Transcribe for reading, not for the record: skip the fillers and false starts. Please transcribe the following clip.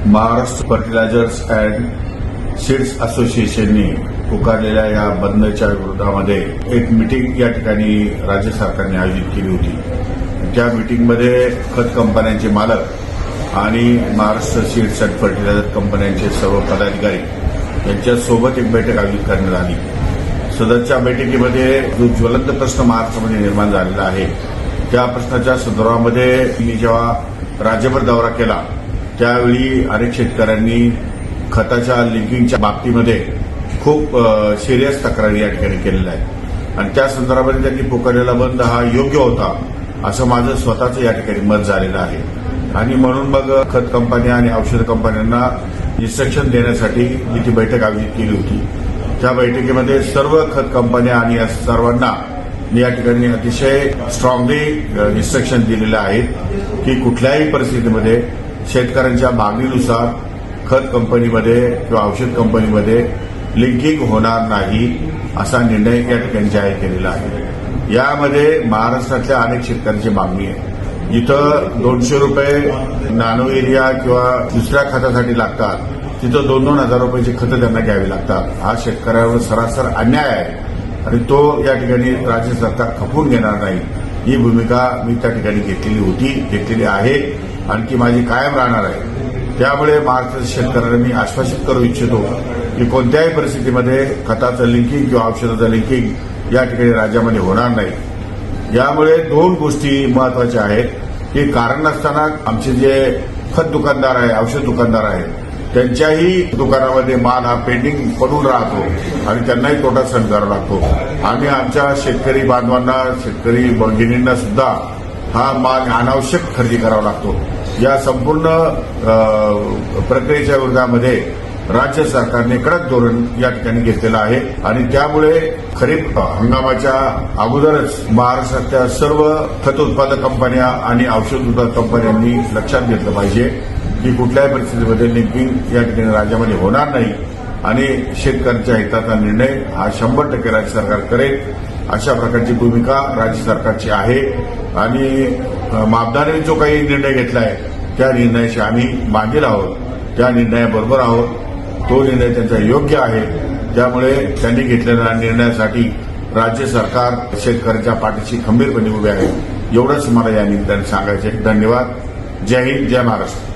Maharashtra fertilisers and seeds असोसिएशनने पुकारलेल्या या बंदच्या विरोधामध्ये एक मीटिंग या ठिकाणी राज्य सरकारने आयोजित केली होती। त्या मीटिंगमध्ये खत कंपन्यांचे मालक आणि महाराष्ट्र सीड्स अँड फर्टिलायझर कंपन्यांचे सर्व पदाधिकारी यांच्यासोबत एक बैठक आयोजित करण्यात आली। सदरच्या बैठकीमध्ये जो ज्वलंत प्रश्न महाराष्ट्रामध्ये निर्माण झालेला आहे त्या प्रश्नाच्या संदर्भामध्ये मी जेव्हा राज्यभर दौरा केला त्यावेळी अनेक शेतकऱ्यांनी खताच्या लिंकिंगच्या बाबतीमध्ये खूप सिरियस तक्रारी या ठिकाणी केलेल्या आहेत आणि त्या संदर्भामध्ये त्यांनी पुकारलेला बंद हा योग्य होता असं माझं स्वतःचं या ठिकाणी मत झालेलं आहे। आणि म्हणून मग खत कंपन्या आणि औषध कंपन्यांना इन्स्ट्रक्शन देण्यासाठी मी ती बैठक आयोजित केली होती। त्या बैठकीमध्ये सर्व खत कंपन्या आणि या सर्वांना मी या ठिकाणी अतिशय स्ट्रॉंगली इन्स्ट्रक्शन दिलेले आहेत की कुठल्याही परिस्थितीमध्ये शेतकऱ्यांच्या मागणीनुसार खत कंपनीमध्ये किंवा औषध कंपनीमध्ये लिंकिंग होणार नाही असा निर्णय या ठिकाणी जाहीर केलेला आहे। यामध्ये महाराष्ट्रातल्या अनेक शेतकऱ्यांची मागणी आहे। जिथं 200 रुपये नॅनो एरिया किंवा दुसऱ्या खतासाठी लागतात तिथं 2,000 रुपयाची खतं त्यांना घ्यावी लागतात। हा शेतकऱ्यावर सरासर अन्याय आहे आणि तो या ठिकाणी राज्य सरकार खपवून घेणार नाही ही भूमिका मी त्या ठिकाणी घेतलेली आहे आणि ती माझी कायम राहणार आहे। त्यामुळे महाराष्ट्राच्या शेतकऱ्यांना मी आश्वासित करू इच्छितो की कोणत्याही परिस्थितीमध्ये खताचं लिंकिंग किंवा औषधाचं लिंकिंग या ठिकाणी राज्यामध्ये होणार नाही। यामुळे दोन गोष्टी महत्वाच्या आहेत की कारण नसताना आमचे जे खत दुकानदार आहे औषध दुकानदार आहेत त्यांच्याही दुकानामध्ये माल हा पेंडिंग पडून राहतो आणि त्यांनाही तोटा सहन करावा लागतो। आम्ही आमच्या शेतकरी बांधवांना शेतकरी भगिनींना सुद्धा हा माल अनावश्यक खरेदी करावा लागतो। या संपूर्ण प्रक्रियेच्या विरोधामध्ये राज्य सरकारने कडक धोरण या ठिकाणी घेतलेलं आहे आणि त्यामुळे खरीप हंगामाच्या अगोदरच महाराष्ट्रातल्या सर्व खत उत्पादक कंपन्या आणि औषध उत्पादक कंपन्यांनी लक्षात घेतलं पाहिजे की कुठल्याही परिस्थितीमध्ये लिंकिंग या ठिकाणी राज्यामध्ये होणार नाही आणि शेतकऱ्यांच्या हिताचा निर्णय हा 100% राज्य सरकार करेल अशा प्रकारची भूमिका राज्य सरकारची आहे। आणि मापदारांनी जो काही निर्णय घेतला आहे त्या निर्णयाशी आम्ही बांधील आहोत, त्या निर्णयाबरोबर आहोत। तो निर्णय त्यांचा योग्य आहे। त्यामुळे त्यांनी घेतलेल्या निर्णयासाठी राज्य सरकार शेतकऱ्यांच्या पाठीशी खंबीरपणे उभे आहे। एवढंच मला या निमित्ताने सांगायचे। धन्यवाद। जय हिंद, जय महाराष्ट्र।